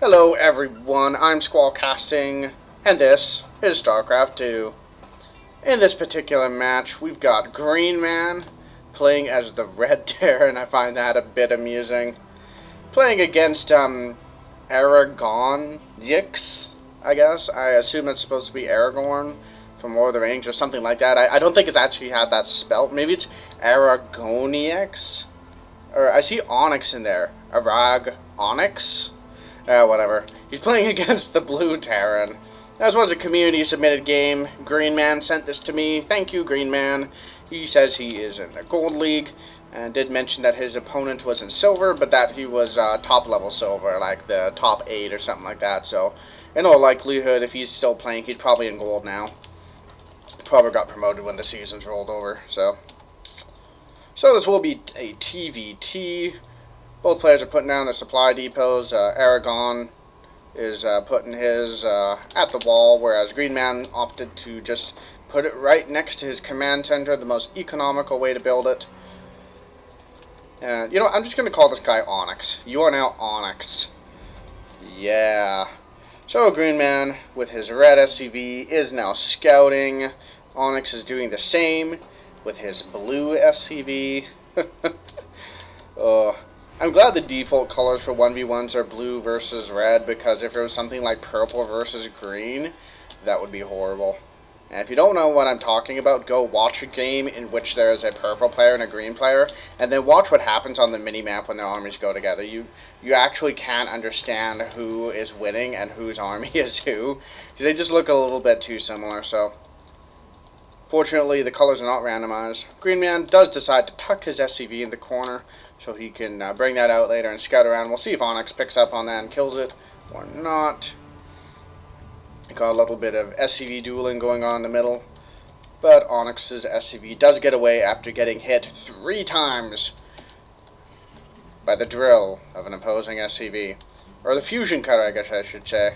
Hello everyone, I'm Squallcasting, and this is StarCraft 2. In this particular match, we've got Greenman playing as the Red Terran. I find that a bit amusing. Playing against, Aragonyx, I guess. I assume it's supposed to be Aragorn from Lord of the Rings or something like that. I don't think it's actually had that spelled. Maybe it's Aragonyx? Or I see Onyx in there. Aragonyx? Whatever. He's playing against the Blue Terran. As was a community-submitted game. Greenman sent this to me. Thank you, Greenman. He says he is in the Gold League, and did mention that his opponent was in Silver, but that he was top-level Silver, like the top 8 or something like that. So, in all likelihood, if he's still playing, he's probably in Gold now. Probably got promoted when the season's rolled over, so this will be a TVT. Both players are putting down their supply depots. Aragon is putting his at the wall, whereas Greenman opted to just put it right next to his command center, the most economical way to build it. You know, I'm just going to call this guy Onyx. You are now Onyx. Yeah. So Greenman, with his red SCV, is now scouting. Onyx is doing the same with his blue SCV. I'm glad the default colors for 1v1s are blue versus red, because if it was something like purple versus green, that would be horrible. And if you don't know what I'm talking about, go watch a game in which there is a purple player and a green player, and then watch what happens on the mini-map when their armies go together. You actually can't understand who is winning and whose army is who, because they just look a little bit too similar, so fortunately the colors are not randomized. Greenman does decide to tuck his SCV in the corner, so he can bring that out later and scout around. We'll see if Onyx picks up on that and kills it or not. Got a little bit of SCV dueling going on in the middle, but Onyx's SCV does get away after getting hit 3 times by the drill of an opposing SCV. Or the fusion cutter, I guess I should say.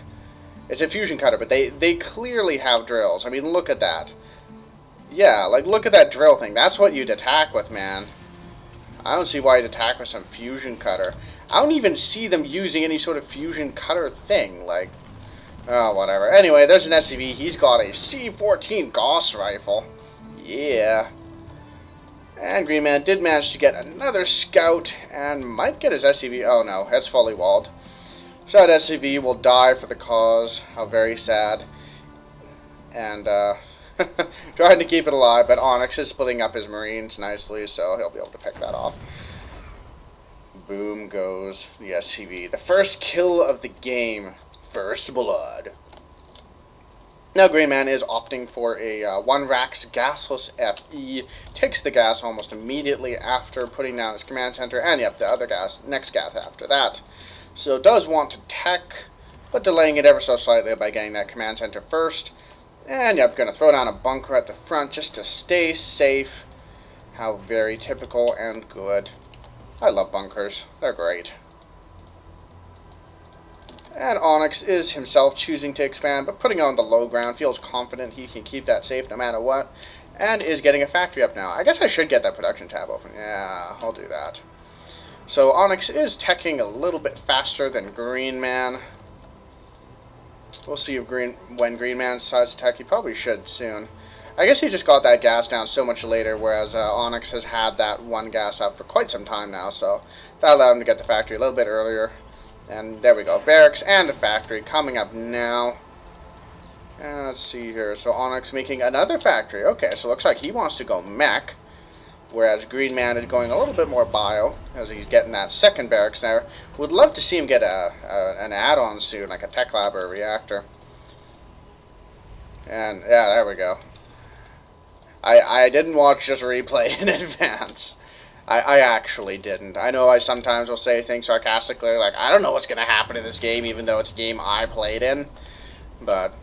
It's a fusion cutter, but they clearly have drills. I mean, look at that. Yeah, like, look at that drill thing. That's what you'd attack with, man. I don't see why you'd attack with some fusion cutter. I don't even see them using any sort of fusion cutter thing. Like, oh, whatever. Anyway, there's an SCV. He's got a C-14 Gauss rifle. Yeah. And Greenman did manage to get another scout and might get his SCV. Oh, no. It's fully walled. So that SCV will die for the cause. How very sad. And, trying to keep it alive, but Onyx is splitting up his Marines nicely, so he'll be able to pick that off. Boom goes the SCV. The first kill of the game. First blood. Now Greenman is opting for a 1 Rax gasless FE. Takes the gas almost immediately after putting down his command center, and yep, the other gas, next gas after that. So does want to tech, but delaying it ever so slightly by getting that command center first. And yep, going to throw down a bunker at the front just to stay safe. How very typical and good. I love bunkers. They're great. And Onyx is himself choosing to expand, but putting on the low ground. Feels confident he can keep that safe no matter what. And is getting a factory up now. I guess I should get that production tab open. Yeah, I'll do that. So Onyx is teching a little bit faster than Greenman. We'll see if when Greenman decides to attack. He probably should soon. I guess he just got that gas down so much later, whereas Onyx has had that 1 gas up for quite some time now, so that allowed him to get the factory a little bit earlier. And there we go. Barracks and a factory coming up now. And let's see here. So Onyx making another factory. Okay, so looks like he wants to go mech, whereas Greenman is going a little bit more bio, as he's getting that second barracks there. Would love to see him get an add-on soon, like a tech lab or a reactor. And, yeah, there we go. I didn't watch this replay in advance. I actually didn't. I know I sometimes will say things sarcastically, like, I don't know what's going to happen in this game, even though it's a game I played in. But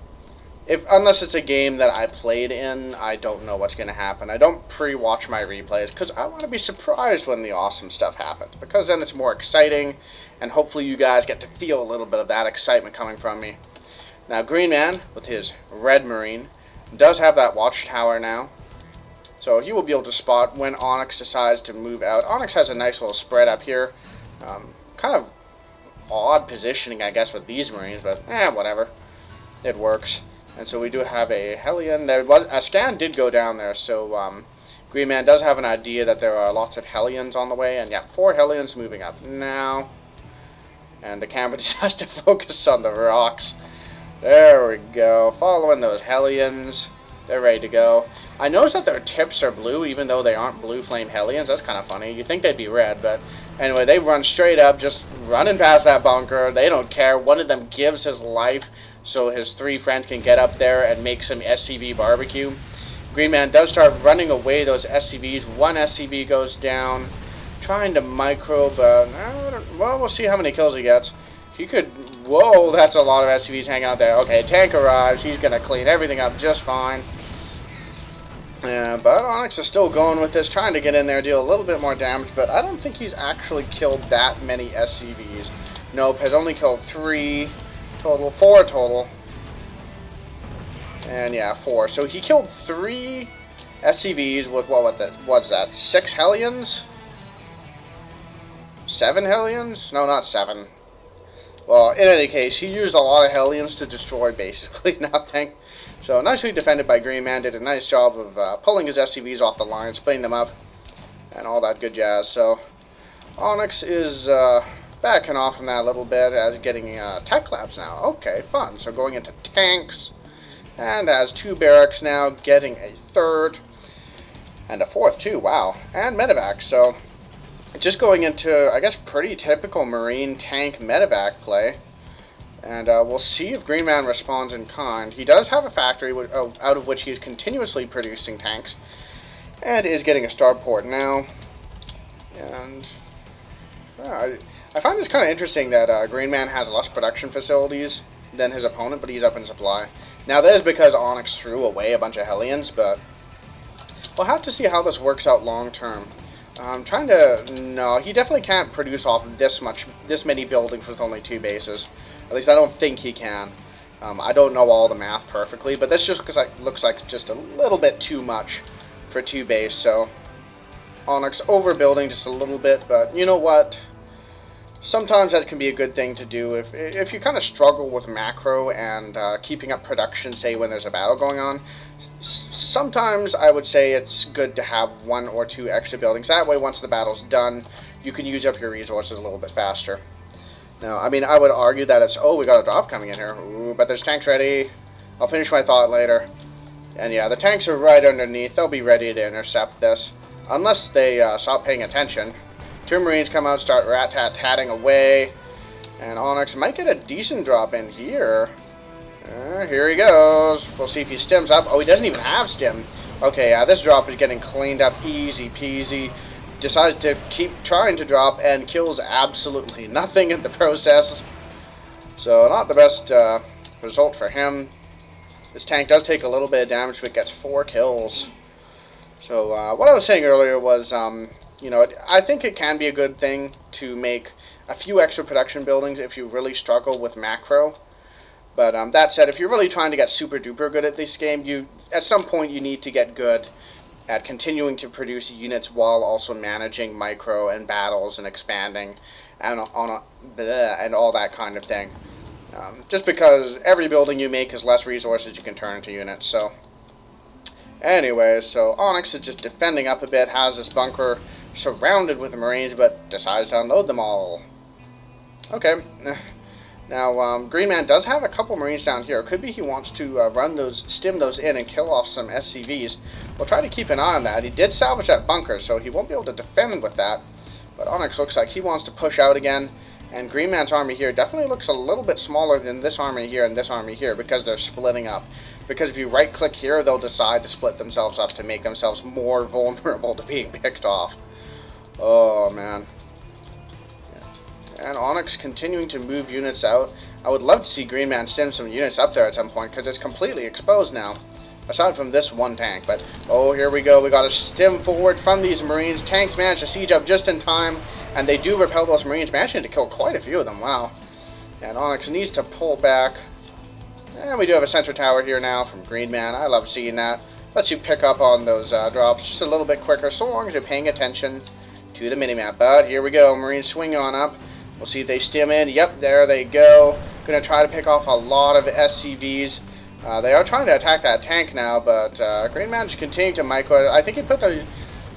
unless it's a game that I played in, I don't know what's going to happen. I don't pre-watch my replays because I want to be surprised when the awesome stuff happens, because then it's more exciting, and hopefully you guys get to feel a little bit of that excitement coming from me. Now Greenman, with his red Marine, does have that watchtower now, so he will be able to spot when Onyx decides to move out. Onyx has a nice little spread up here, kind of odd positioning, I guess, with these Marines, but whatever. It works. And so we do have a Hellion. A scan did go down there, so Greenman does have an idea that there are lots of Hellions on the way, and yeah, 4 Hellions moving up now. And the camera decides to focus on the rocks. There we go. Following those Hellions. They're ready to go. I noticed that their tips are blue, even though they aren't blue flame Hellions. That's kind of funny. You'd think they'd be red, but anyway, they run straight up, just running past that bunker. They don't care. One of them gives his life so his 3 friends can get up there and make some SCV barbecue. Greenman does start running away those SCVs. 1 SCV goes down, trying to micro, but well, we'll see how many kills he gets. He could. Whoa, that's a lot of SCVs hanging out there. Okay, tank arrives. He's gonna clean everything up just fine. Yeah, but Aragonyx is still going with this, trying to get in there, deal a little bit more damage, but I don't think he's actually killed that many SCVs. Nope, has only killed 3 total, 4 total. And yeah, 4. So he killed 3 SCVs with, what's that, 6 Hellions? 7 Hellions? No, not 7. Well, in any case, he used a lot of Hellions to destroy basically nothing. So nicely defended by Greenman, did a nice job of pulling his SCVs off the line, splitting them up, and all that good jazz. So Aragonyx is backing off from that a little bit as getting tech labs now. Okay, fun. So going into tanks, and has 2 barracks now, getting a 3rd, and a 4th too, wow, and medevac. So just going into, I guess, pretty typical Marine tank medevac play. And we'll see if Greenman responds in kind. He does have a factory out of which he is continuously producing tanks, and is getting a starport now. And I find this kind of interesting that Greenman has less production facilities than his opponent, but he's up in supply. Now that is because Aragonyx threw away a bunch of Hellions, but we'll have to see how this works out long term. I'm trying to... No, he definitely can't produce off this many buildings with only 2 bases. At least I don't think he can. I don't know all the math perfectly, but this just looks like just a little bit too much for 2 base. So Aragonyx overbuilding just a little bit, but you know what? Sometimes that can be a good thing to do if you kind of struggle with macro and keeping up production, say when there's a battle going on. Sometimes I would say it's good to have 1 or 2 extra buildings. That way, once the battle's done, you can use up your resources a little bit faster. Now, I mean, I would argue that it's, oh, we got a drop coming in here. Ooh, but there's tanks ready. I'll finish my thought later. And yeah, the tanks are right underneath. They'll be ready to intercept this. Unless they stop paying attention. 2 Marines come out, start rat-tat-tatting away. And Aragonyx might get a decent drop in here. Here he goes. We'll see if he stims up. Oh, he doesn't even have stim. Okay, yeah, this drop is getting cleaned up easy peasy. Decides to keep trying to drop and kills absolutely nothing in the process. So not the best result for him. This tank does take a little bit of damage, but gets 4 kills. So what I was saying earlier was, you know, I think it can be a good thing to make a few extra production buildings if you really struggle with macro. But that said, if you're really trying to get super duper good at this game, at some point you need to get good at continuing to produce units while also managing micro and battles and expanding and and all that kind of thing. Just because every building you make is less resources you can turn into units. So anyway, so Aragonyx is just defending up a bit, has this bunker surrounded with the Marines, but decides to unload them all. Okay. Now, Greenman does have a couple Marines down here. It could be he wants to stim those in and kill off some SCVs. We'll try to keep an eye on that. He did salvage that bunker, so he won't be able to defend with that. But Aragonyx looks like he wants to push out again. And Greenman's army here definitely looks a little bit smaller than this army here and this army here because they're splitting up. Because if you right-click here, they'll decide to split themselves up to make themselves more vulnerable to being picked off. Oh, man. And Aragonyx continuing to move units out. I would love to see Greenman send some units up there at some point because it's completely exposed now. Aside from this 1 tank. But, oh, here we go. We got to stim forward from these Marines. Tanks manage to siege up just in time. And they do repel those Marines, managing to kill quite a few of them. Wow. And Aragonyx needs to pull back. And we do have a sensor tower here now from Greenman. I love seeing that. Lets you pick up on those drops just a little bit quicker, so long as you're paying attention to the minimap. But here we go. Marines swing on up. We'll see if they stim in. Yep, there they go. Going to try to pick off a lot of SCVs. They are trying to attack that tank now, but Greenman just continuing to micro. I think he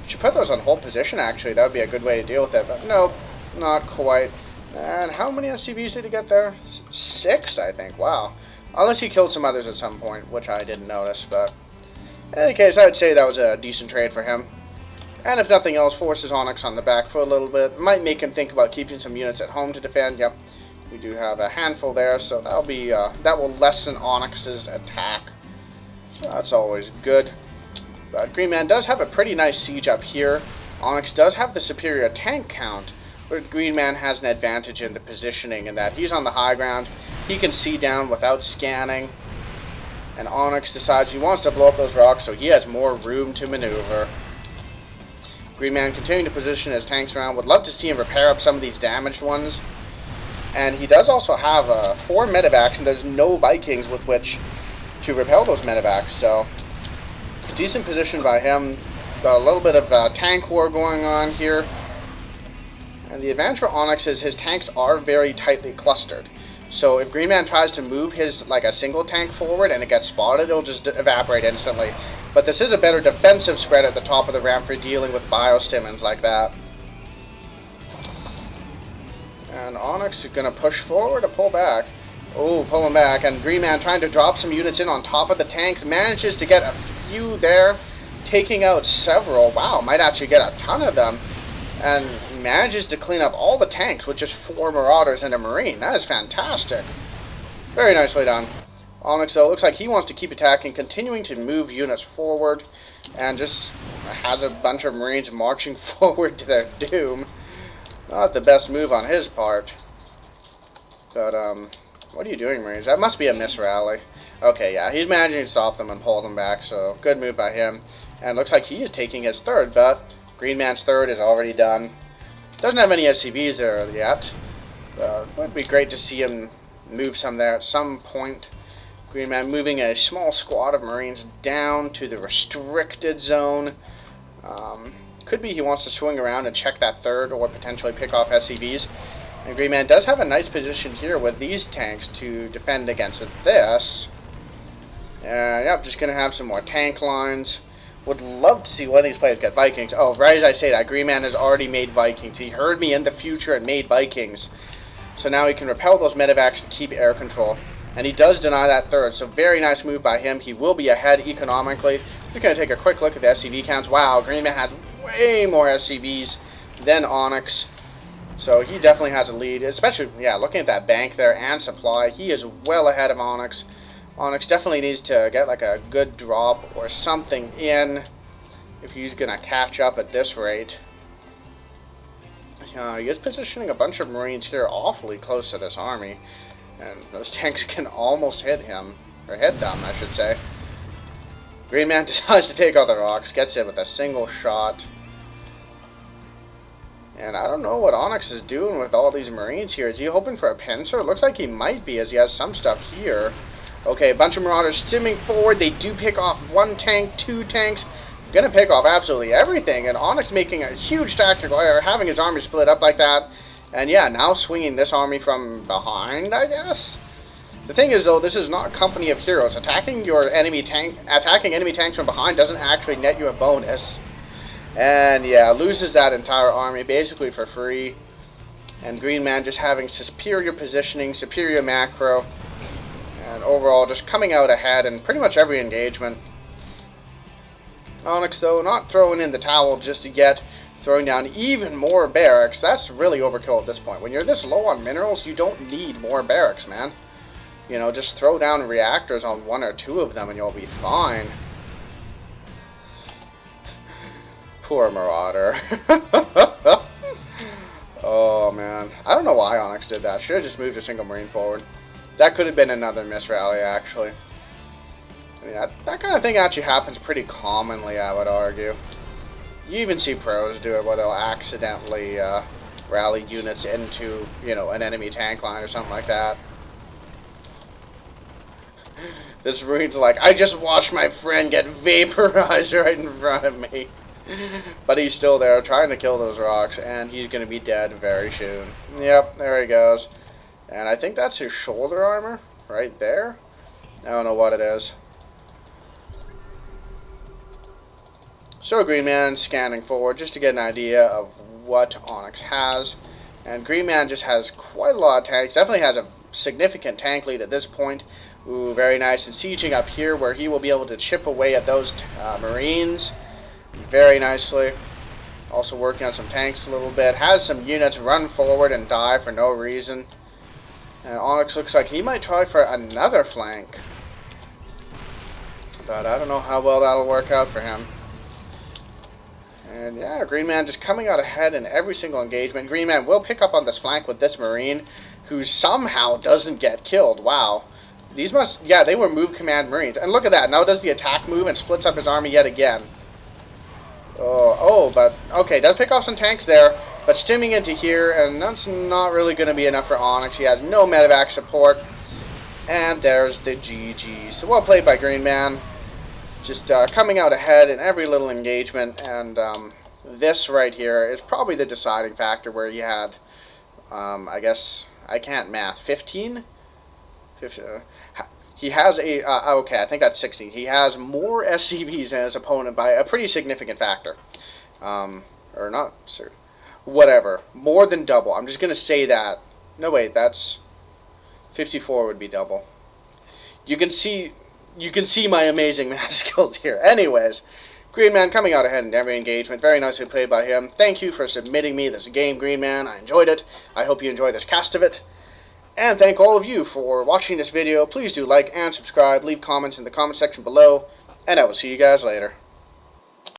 should put those on hold position, actually. That would be a good way to deal with it, but nope, not quite. And how many SCVs did he get there? 6, I think. Wow. Unless he killed some others at some point, which I didn't notice, but in any case, I would say that was a decent trade for him. And if nothing else, forces Onyx on the back for a little bit. Might make him think about keeping some units at home to defend. Yep, we do have a handful there, so that'll be that will lessen Onyx's attack. So that's always good. But Greenman does have a pretty nice siege up here. Onyx does have the superior tank count, but Greenman has an advantage in the positioning in that he's on the high ground. He can see down without scanning. And Onyx decides he wants to blow up those rocks, so he has more room to maneuver. Greenman continuing to position his tanks around. Would love to see him repair up some of these damaged ones. And he does also have 4 medevacs, and there's no Vikings with which to repel those medevacs, so decent position by him. Got a little bit of tank war going on here. And the advantage for Onyx is his tanks are very tightly clustered. So if Greenman tries to move his, like, a single tank forward and it gets spotted, it'll just evaporate instantly. But this is a better defensive spread at the top of the ramp for dealing with biostimmons like that. And Onyx is going to push forward or pull back. Oh, pulling back. And Greenman trying to drop some units in on top of the tanks. Manages to get a few there, taking out several. Wow, might actually get a ton of them. And manages to clean up all the tanks with just 4 Marauders and a Marine. That is fantastic. Very nicely done. Onyx, though, looks like he wants to keep attacking, continuing to move units forward, and just has a bunch of Marines marching forward to their doom. Not the best move on his part. But, what are you doing, Marines? That must be a misrally. Okay, yeah, he's managing to stop them and pull them back, so good move by him. And looks like he is taking his third, but Greenman's third is already done. Doesn't have any SCVs there yet. Would be great to see him move some there at some point. Greenman moving a small squad of Marines down to the restricted zone. Could be he wants to swing around and check that third or potentially pick off SCVs. And Greenman does have a nice position here with these tanks to defend against this. Yep, just going to have some more tank lines. Would love to see one of these players get Vikings. Oh, right as I say that, Greenman has already made Vikings. He heard me in the future and made Vikings. So now he can repel those medevacs and keep air control. And he does deny that third, so very nice move by him. He will be ahead economically. We're going to take a quick look at the SCV counts. Wow, Greenman has way more SCVs than Onyx. So he definitely has a lead, especially, yeah, looking at that bank there and supply. He is well ahead of Onyx. Onyx definitely needs to get like a good drop or something in if he's going to catch up at this rate. He is positioning a bunch of Marines here awfully close to this army. And those tanks can almost hit him. Or hit them, I should say. Greenman decides to take out the rocks. Gets it with a single shot. And I don't know what Onyx is doing with all these Marines here. Is he hoping for a pincer? It looks like he might be, as he has some stuff here. Okay, a bunch of Marauders stimming forward. They do pick off 1 tank, 2 tanks. Gonna pick off absolutely everything. And Onyx making a huge tactical error, having his army split up like that. And yeah, now swinging this army from behind, I guess. The thing is, though, this is not a company of heroes. Attacking enemy tanks from behind doesn't actually net you a bonus. And yeah, loses that entire army basically for free. And Greenman just having superior positioning, superior macro, and overall just coming out ahead in pretty much every engagement. Onyx, though, not throwing in the towel just yet. Throwing down even more barracks. That's really overkill at this point. When you're this low on minerals, you don't need more barracks, man. You know, just throw down reactors on 1 or 2 of them and you'll be fine. Poor Marauder. Oh, man. I don't know why Onyx did that. Should have just moved a single Marine forward. That could have been another misrally, actually. Yeah, that kind of thing actually happens pretty commonly, I would argue. You even see pros do it where they'll accidentally rally units into, you know, an enemy tank line or something like that. This Marine's like, I just watched my friend get vaporized right in front of me. But he's still there trying to kill those rocks, and he's going to be dead very soon. Yep, there he goes. And I think that's his shoulder armor right there. I don't know what it is. So Greenman scanning forward just to get an idea of what Onyx has. And Greenman just has quite a lot of tanks. Definitely has a significant tank lead at this point. Ooh, very nice. And sieging up here where he will be able to chip away at those Marines very nicely. Also working on some tanks a little bit. Has some units run forward and die for no reason. And Onyx looks like he might try for another flank. But I don't know how well that'll work out for him. And yeah, Greenman just coming out ahead in every single engagement. Greenman will pick up on this flank with this Marine, who somehow doesn't get killed. Wow. These must, yeah, they were move command Marines. And look at that, now does the attack move and splits up his army yet again. But, okay, does pick off some tanks there, but stimming into here, and that's not really going to be enough for Onyx. He has no medevac support. And there's the GG. So well played by Greenman. Just coming out ahead in every little engagement, and this right here is probably the deciding factor where he had, I guess, I can't math, 15? 15 he has a, okay, I think that's 16. He has more SCVs than his opponent by a pretty significant factor. Or not, sir. Whatever. More than double. I'm just going to say that. No, wait, that's 54 would be double. You can see my amazing math skills here. Anyways, Greenman coming out ahead in every engagement. Very nicely played by him. Thank you for submitting me this game, Greenman. I enjoyed it. I hope you enjoy this cast of it. And thank all of you for watching this video. Please do like and subscribe. Leave comments in the comment section below. And I will see you guys later.